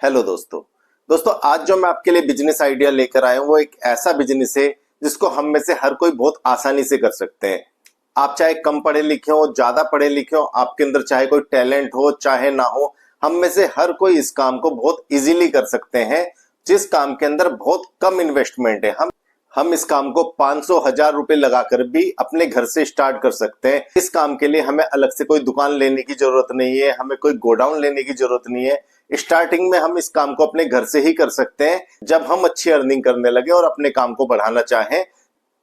Hello दोस्तों आज जो मैं आपके लिए बिजनेस आइडिया लेकर आया हूँ वो एक ऐसा बिजनेस है जिसको हम में से हर कोई बहुत आसानी से कर सकते हैं। आप चाहे कम पढ़े लिखे हो, ज्यादा पढ़े लिखे हो, आपके अंदर चाहे कोई टैलेंट हो चाहे ना हो, हम में से हर कोई इस काम को बहुत इजीली कर सकते हैं, जिस काम के अंदर बहुत कम इन्वेस्टमेंट है। हम इस काम को 500,000 रुपए लगाकर भी अपने घर से स्टार्ट कर सकते हैं। इस काम के लिए हमें अलग से कोई दुकान लेने की जरूरत नहीं है, हमें कोई गोडाउन लेने की जरूरत नहीं है। स्टार्टिंग में हम इस काम को अपने घर से ही कर सकते हैं। जब हम अच्छी अर्निंग करने लगे और अपने काम को बढ़ाना चाहें,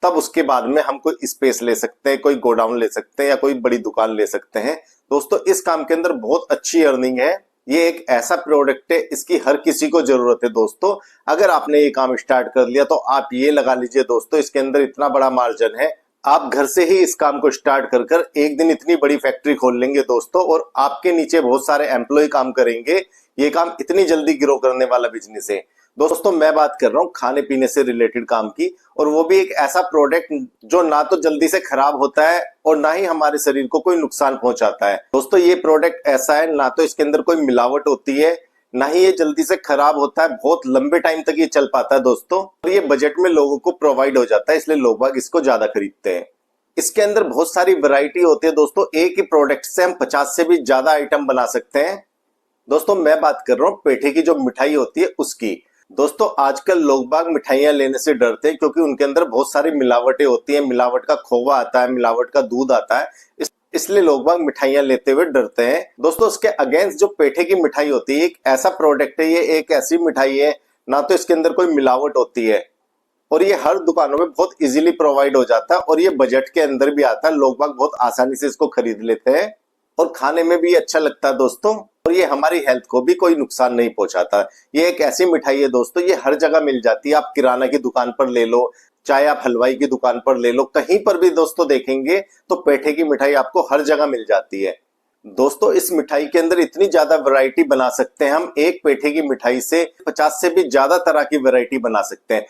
तब उसके बाद में हम कोई स्पेस ले सकते हैं, कोई गोडाउन ले सकते हैं या कोई बड़ी दुकान ले सकते हैं। दोस्तों इस काम के अंदर बहुत अच्छी अर्निंग है। ये एक ऐसा प्रोडक्ट है, इसकी हर किसी को जरूरत है। दोस्तों अगर आपने ये काम स्टार्ट कर लिया तो आप ये लगा लीजिए दोस्तों, इसके अंदर इतना बड़ा मार्जिन है। आप घर से ही इस काम को स्टार्ट कर कर एक दिन इतनी बड़ी फैक्ट्री खोल लेंगे दोस्तों, और आपके नीचे बहुत सारे एम्प्लॉय काम करेंगे। ये काम इतनी जल्दी ग्रो करने वाला बिजनेस है। दोस्तों मैं बात कर रहा हूँ खाने पीने से रिलेटेड काम की, और वो भी एक ऐसा प्रोडक्ट जो ना तो जल्दी से खराब होता है और ना ही हमारे शरीर को कोई नुकसान पहुंचाता है। दोस्तों ये प्रोडक्ट ऐसा है, ना तो इसके अंदर कोई मिलावट होती है, ना ही ये जल्दी से खराब होता है, बहुत लंबे टाइम तक ये चल पाता है दोस्तों, और ये बजट में लोगों को प्रोवाइड हो जाता है, इसलिए लोग बाग इसको ज्यादा खरीदते हैं। इसके अंदर बहुत सारी वैरायटी होती है दोस्तों, एक ही प्रोडक्ट से हम 50 से भी ज्यादा आइटम बना सकते हैं। दोस्तों मैं बात कर रहा हूँ पेठे की जो मिठाई होती है उसकी। दोस्तों आजकल लोग बाग मिठाइयां लेने से डरते हैं क्योंकि उनके अंदर बहुत सारी मिलावटें होती हैं। मिलावट का खोवा आता है, मिलावट का दूध आता है, इसलिए लोग बाग मिठाइयां लेते हुए डरते हैं। दोस्तों इसके अगेंस्ट जो पेठे की मिठाई होती है, एक ऐसा प्रोडक्ट है, ये एक ऐसी मिठाई है ना तो इसके अंदर कोई मिलावट होती है, और ये हर दुकानों में बहुत इजीली प्रोवाइड हो जाता है, और ये बजट के अंदर भी आता है। लोग बाग बहुत आसानी से इसको खरीद लेते हैं और खाने में भी अच्छा लगता है दोस्तों, और ये हमारी हेल्थ को भी कोई नुकसान नहीं पहुंचाता। ये एक ऐसी मिठाई है दोस्तों, ये हर जगह मिल जाती है। आप किराना की दुकान पर ले लो, चाहे आप हलवाई की दुकान पर ले लो, कहीं पर भी दोस्तों देखेंगे तो पेठे की मिठाई आपको हर जगह मिल जाती है। दोस्तों इस मिठाई के अंदर इतनी ज्यादा वैरायटी बना सकते हैं हम, एक पेठे की मिठाई से 50 से भी ज्यादा तरह की वैरायटी बना सकते हैं।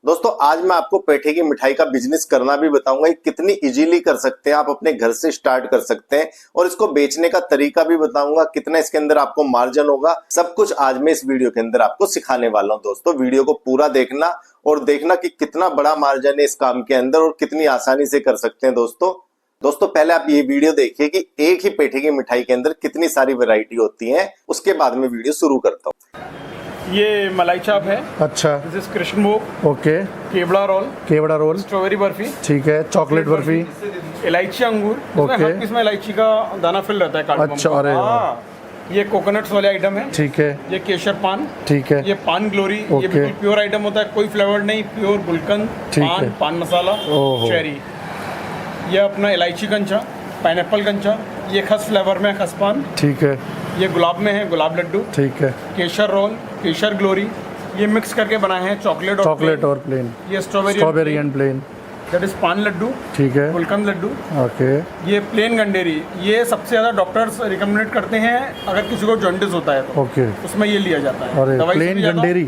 दोस्तों आज मैं आपको पेठे की मिठाई का बिजनेस करना भी बताऊंगा, कितनी इजीली कर सकते हैं, आप अपने घर से स्टार्ट कर सकते हैं, और इसको बेचने का तरीका भी बताऊंगा, कितना इसके अंदर आपको मार्जिन होगा। सब कुछ आज मैं इस वीडियो के अंदर आपको सिखाने वाला हूं। दोस्तों वीडियो को पूरा देखना और देखना कि कितना बड़ा मार्जिन है इस काम के अंदर और कितनी आसानी से कर सकते हैं। दोस्तों पहले आप ये वीडियो देखिए कि एक ही पेठे की मिठाई के अंदर कितनी सारी वैरायटी होती है, उसके बाद में वीडियो शुरू करता हूँ। ये मलाई चाप है। अच्छा, दिस इज कृष्णभोग। ओके, केवड़ा रोल, स्ट्रॉबेरी बर्फी, ठीक है, चॉकलेट बर्फी, इलायची अंगूर, ओके, हर पीस में इलायची का दाना फिल रहता है कार्डमम। अच्छा, अरे ये कोकोनट्स वाले आइटम है, ठीक है, ये केसर पान, ठीक है, ये पान ग्लोरी, ये बिल्कुल प्योर आइटम होता है, कोई फ्लेवर नहीं, प्योर गुलकंद पान, पान मसाला, चेरी। ये अपना इलायची कंचा, पाइनएप्पल कंचा, ये खस फ्लेवर में खस पान, ठीक है, ये गुलाब में है गुलाब लड्डू, ठीक है, केसर रोल, केसर ग्लोरी, ये मिक्स करके बनाए हैं चॉकलेट और प्लेन, ये strawberry and plain, that is paan laddoo, ठीक है, गुलकंद लड्डू, ओके, ये प्लेन गंडेरी, ये सबसे ज्यादा डॉक्टर्स रिकमेंड करते हैं अगर किसी को जॉन्डिस होता है तो, ओके, उसमें ये लिया जाता है। अरे प्लेन गंडेरी,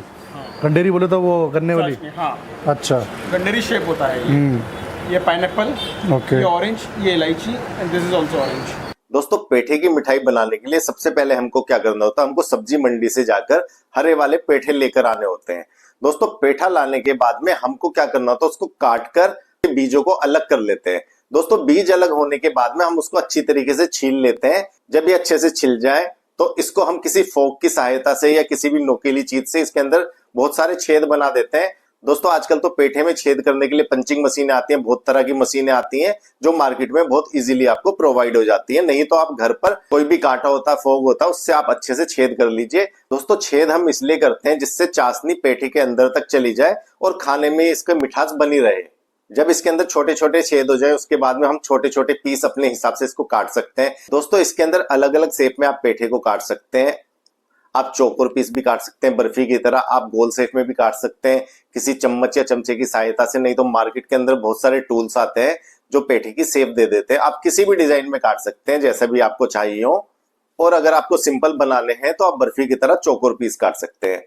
गंडेरी बोले तो वो गन्ने वाली, हाँ अच्छा, गंडेरी शेप होता है। ये पाइनएप्पल, ओके, ये ऑरेंज, ये इलायची, and this is also orange. दोस्तों पेठे की मिठाई बनाने के लिए सबसे पहले हमको क्या करना होता है, हमको सब्जी मंडी से जाकर हरे वाले पेठे लेकर आने होते हैं। दोस्तों पेठा लाने के बाद में हमको क्या करना होता है, उसको काट कर बीजों को अलग कर लेते हैं। दोस्तों बीज अलग होने के बाद में हम उसको अच्छी तरीके से छील लेते हैं। जब ये अच्छे से छिल जाए तो इसको हम किसी फोक की सहायता से या किसी भी नोकीली चीज से इसके अंदर बहुत सारे छेद बना देते हैं। दोस्तों आजकल तो पेठे में छेद करने के लिए पंचिंग मशीनें आती हैं, बहुत तरह की मशीनें आती हैं जो मार्केट में बहुत इजीली आपको प्रोवाइड हो जाती है। नहीं तो आप घर पर कोई भी कांटा होता है, फोग होता है, उससे आप अच्छे से छेद कर लीजिए। दोस्तों छेद हम इसलिए करते हैं जिससे चाशनी पेठे के अंदर तक चली जाए और खाने में इसका मिठास बनी रहे। जब इसके अंदर छोटे छोटे छेद हो जाए उसके बाद में हम छोटे छोटे पीस अपने हिसाब से इसको काट सकते हैं। दोस्तों इसके अंदर अलग अलग शेप में आप पेठे को काट सकते हैं। आप चौकोर पीस भी काट सकते हैं बर्फी की तरह, आप गोल शेप में भी काट सकते हैं किसी चम्मच या चमचे की सहायता से, नहीं तो मार्केट के अंदर बहुत सारे टूल्स आते हैं जो पेठे की शेप दे देते हैं। आप किसी भी डिजाइन में काट सकते हैं जैसा भी आपको चाहिए हो, और अगर आपको सिंपल बनाने हैं तो आप बर्फी की तरह चौकोर पीस काट सकते हैं।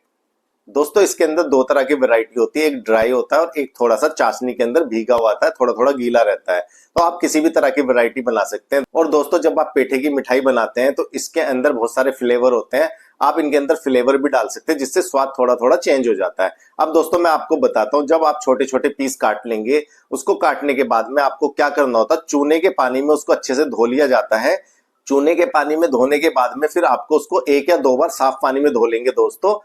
दोस्तों इसके अंदर दो तरह की वैरायटी होती है, एक ड्राई होता है और एक थोड़ा सा चाशनी के अंदर भीगा हुआ आता है, थोड़ा थोड़ा गीला रहता है। तो आप किसी भी तरह की वैरायटी बना सकते हैं। और दोस्तों जब आप पेठे की मिठाई बनाते हैं तो इसके अंदर बहुत सारे फ्लेवर होते हैं, आप इनके अंदर फ्लेवर भी डाल सकते हैं जिससे स्वाद थोड़ा थोड़ा चेंज हो जाता है। अब दोस्तों मैं आपको बताता हूँ, जब आप छोटे छोटे पीस काट लेंगे, उसको काटने के बाद में आपको क्या करना होता है, चूने के पानी में उसको अच्छे से धो लिया जाता है। चूने के पानी में धोने के बाद में फिर आपको उसको 1 या 2 बार साफ पानी में धो लेंगे दोस्तों।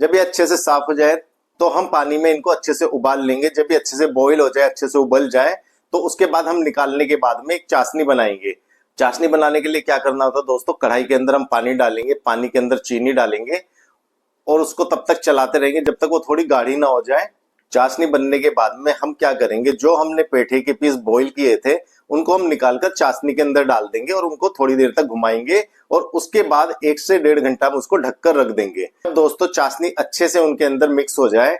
जब ये अच्छे से साफ हो जाए तो हम पानी में इनको अच्छे से उबाल लेंगे। जब ये अच्छे से बॉईल हो जाए, अच्छे से उबल जाए, तो उसके बाद हम निकालने के बाद में एक चाशनी बनाएंगे। चाशनी बनाने के लिए क्या करना होता है दोस्तों, कढ़ाई के अंदर हम पानी डालेंगे, पानी के अंदर चीनी डालेंगे और उसको तब तक चलाते रहेंगे जब तक वो थोड़ी गाढ़ी ना हो जाए। चाशनी बनने के बाद में हम क्या करेंगे, जो हमने पेठे के पीस बॉईल किए थे उनको हम निकालकर चाशनी के अंदर डाल देंगे और उनको थोड़ी देर तक घुमाएंगे और उसके बाद 1 से 1.5 घंटा हम उसको ढककर रख देंगे। जब दोस्तों चाशनी अच्छे से उनके अंदर मिक्स हो जाए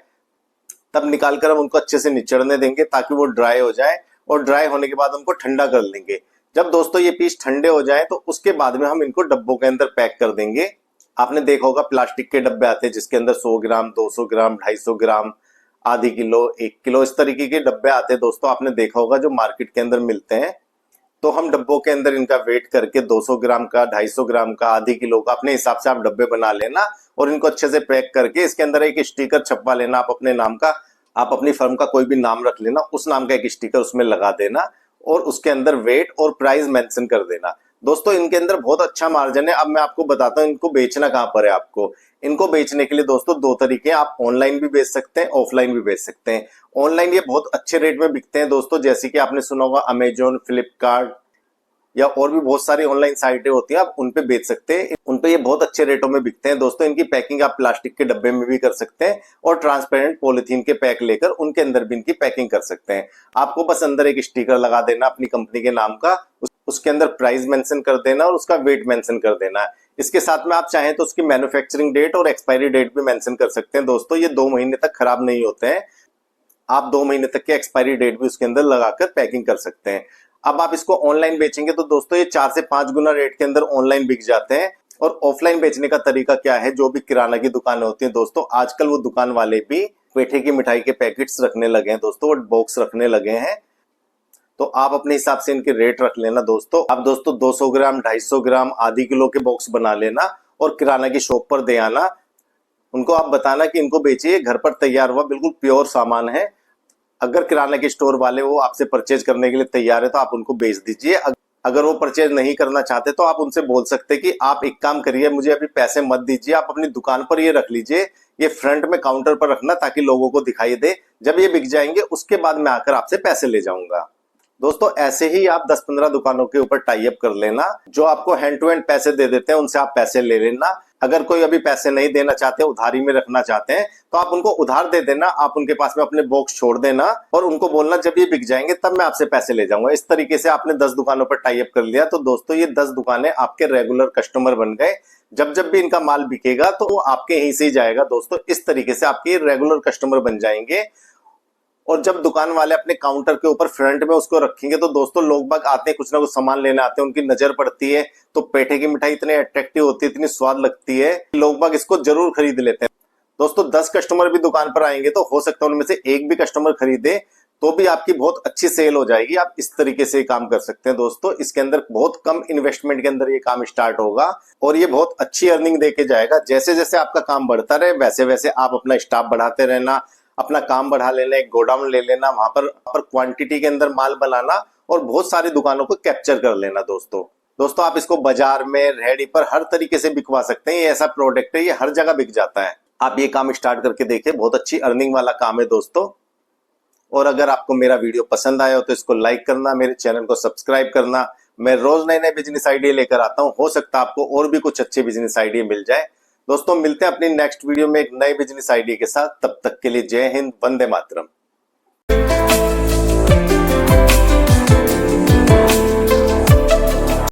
तब निकालकर हम उनको अच्छे से निचड़ने देंगे ताकि वो ड्राई हो जाए और ड्राई होने के बाद उनको ठंडा कर लेंगे। जब दोस्तों ये पीस ठंडे हो जाए तो उसके बाद में हम इनको डब्बों के अंदर पैक कर देंगे। आपने देखा होगा प्लास्टिक के डब्बे आते हैं जिसके अंदर 100 ग्राम, 200 ग्राम, 250 ग्राम, आधी किलो, 1 किलो, इस तरीके के डब्बे आते हैं दोस्तों। आपने देखा होगा जो मार्केट के अंदर मिलते हैं। तो हम डब्बों के अंदर इनका वेट करके 200 ग्राम का, 250 ग्राम का, आधी किलो का, अपने हिसाब से आप डब्बे बना लेना और इनको अच्छे से पैक करके इसके अंदर एक स्टिकर छपवा लेना आप अपने नाम का। आप अपनी फर्म का कोई भी नाम रख लेना, उस नाम का एक स्टिकर उसमें लगा देना और उसके अंदर वेट और प्राइस मेंशन कर देना। दोस्तों इनके अंदर बहुत अच्छा मार्जिन है। अब मैं आपको बताता हूँ इनको बेचना कहाँ पर है। आपको इनको बेचने के लिए दोस्तों 2 तरीके हैं, आप ऑनलाइन भी बेच सकते हैं, ऑफलाइन भी बेच सकते हैं। ऑनलाइन ये बहुत अच्छे रेट में बिकते हैं दोस्तों, जैसे कि आपने सुना होगा अमेजोन, फ्लिपकार्ट या और भी बहुत सारी ऑनलाइन साइटें होती हैं, आप उन पे बेच सकते हैं। उन पे ये बहुत अच्छे रेटों में बिकते हैं दोस्तों। इनकी पैकिंग आप प्लास्टिक के डब्बे में भी कर सकते हैं और ट्रांसपेरेंट पॉलिथीन के पैक लेकर उनके अंदर भी इनकी पैकिंग कर सकते हैं। आपको बस अंदर एक स्टिकर लगा देना अपनी कंपनी के नाम का, उसके अंदर प्राइस मेंशन कर देना और उसका वेट मेंशन कर देना। इसके साथ में आप चाहें तो उसकी मैन्युफैक्चरिंग डेट और एक्सपायरी डेट भी मेंशन कर सकते हैं दोस्तों। ये 2 महीने तक खराब नहीं होते हैं। आप 2 महीने तक के एक्सपायरी डेट भी उसके अंदर लगाकर पैकिंग कर सकते हैं। अब आप इसको ऑनलाइन बेचेंगे तो दोस्तों ये 4 से 5 गुना रेट के अंदर ऑनलाइन बिक जाते हैं। और ऑफलाइन बेचने का तरीका क्या है, जो भी किराना की दुकानें होती हैं दोस्तों, आजकल वो दुकान वाले भी पेठे की मिठाई के पैकेट्स रखने लगे हैं दोस्तों और बॉक्स रखने लगे हैं। तो आप अपने हिसाब से इनके रेट रख लेना दोस्तों। अब दोस्तों 200 ग्राम, 250 ग्राम, आधी किलो के बॉक्स बना लेना और किराना की शॉप पर दे आना। उनको आप बताना कि इनको बेचिए, घर पर तैयार हुआ बिल्कुल प्योर सामान है। अगर किराना के स्टोर वाले वो आपसे परचेज करने के लिए तैयार है तो आप उनको बेच दीजिए। अगर वो परचेज नहीं करना चाहते तो आप उनसे बोल सकते हैं कि आप एक काम करिए, मुझे अभी पैसे मत दीजिए, आप अपनी दुकान पर ये रख लीजिए, ये फ्रंट में काउंटर पर रखना ताकि लोगों को दिखाई दे। जब ये बिक जाएंगे उसके बाद मैं आकर आपसे पैसे ले जाऊंगा। दोस्तों ऐसे ही आप 10-15 दुकानों के ऊपर टाई अप कर लेना। जो आपको हैंड टू हैंड पैसे दे देते हैं उनसे आप पैसे ले लेना। अगर कोई अभी पैसे नहीं देना चाहते, उधारी में रखना चाहते हैं, तो आप उनको उधार दे देना। आप उनके पास में अपने बॉक्स छोड़ देना और उनको बोलना जब ये बिक जाएंगे तब मैं आपसे पैसे ले जाऊंगा। इस तरीके से आपने 10 दुकानों पर टाई अप कर लिया तो दोस्तों ये 10 दुकानें आपके रेगुलर कस्टमर बन गए। जब जब भी इनका माल बिकेगा तो वो आपके यहीं से ही जाएगा दोस्तों। इस तरीके से आपके रेगुलर कस्टमर बन जाएंगे। और जब दुकान वाले अपने काउंटर के ऊपर फ्रंट में उसको रखेंगे तो दोस्तों लोग बाग आते हैं, कुछ ना कुछ सामान लेने आते हैं, उनकी नजर पड़ती है तो पेठे की मिठाई इतनी अट्रैक्टिव होती है, इतनी स्वाद लगती है, लोग बाग इसको जरूर खरीद लेते हैं दोस्तों। 10 कस्टमर भी दुकान पर आएंगे तो हो सकता है उनमें से एक भी कस्टमर खरीदे तो भी आपकी बहुत अच्छी सेल हो जाएगी। आप इस तरीके से काम कर सकते हैं दोस्तों। इसके अंदर बहुत कम इन्वेस्टमेंट के अंदर ये काम स्टार्ट होगा और ये बहुत अच्छी अर्निंग देके जाएगा। जैसे जैसे आपका काम बढ़ता रहे वैसे वैसे आप अपना स्टाफ बढ़ाते रहना, अपना काम बढ़ा लेना, एक गोडाउन ले लेना, वहां पर क्वांटिटी के अंदर माल बनाना और बहुत सारी दुकानों को कैप्चर कर लेना दोस्तों आप इसको बाजार में, रेहड़ी पर हर तरीके से बिकवा सकते हैं। ये ऐसा प्रोडक्ट है, ये हर जगह बिक जाता है। आप ये काम स्टार्ट करके देखिए, बहुत अच्छी अर्निंग वाला काम है दोस्तों। और अगर आपको मेरा वीडियो पसंद आया हो तो इसको लाइक करना, मेरे चैनल को सब्सक्राइब करना। मैं रोज नए नए बिजनेस आइडिया लेकर आता हूँ, हो सकता है आपको और भी कुछ अच्छे बिजनेस आइडिया मिल जाए। दोस्तों मिलते हैं अपनी नेक्स्ट वीडियो में एक नए बिजनेस आइडिया के साथ। तब तक के लिए जय हिंद, वंदे मातरम।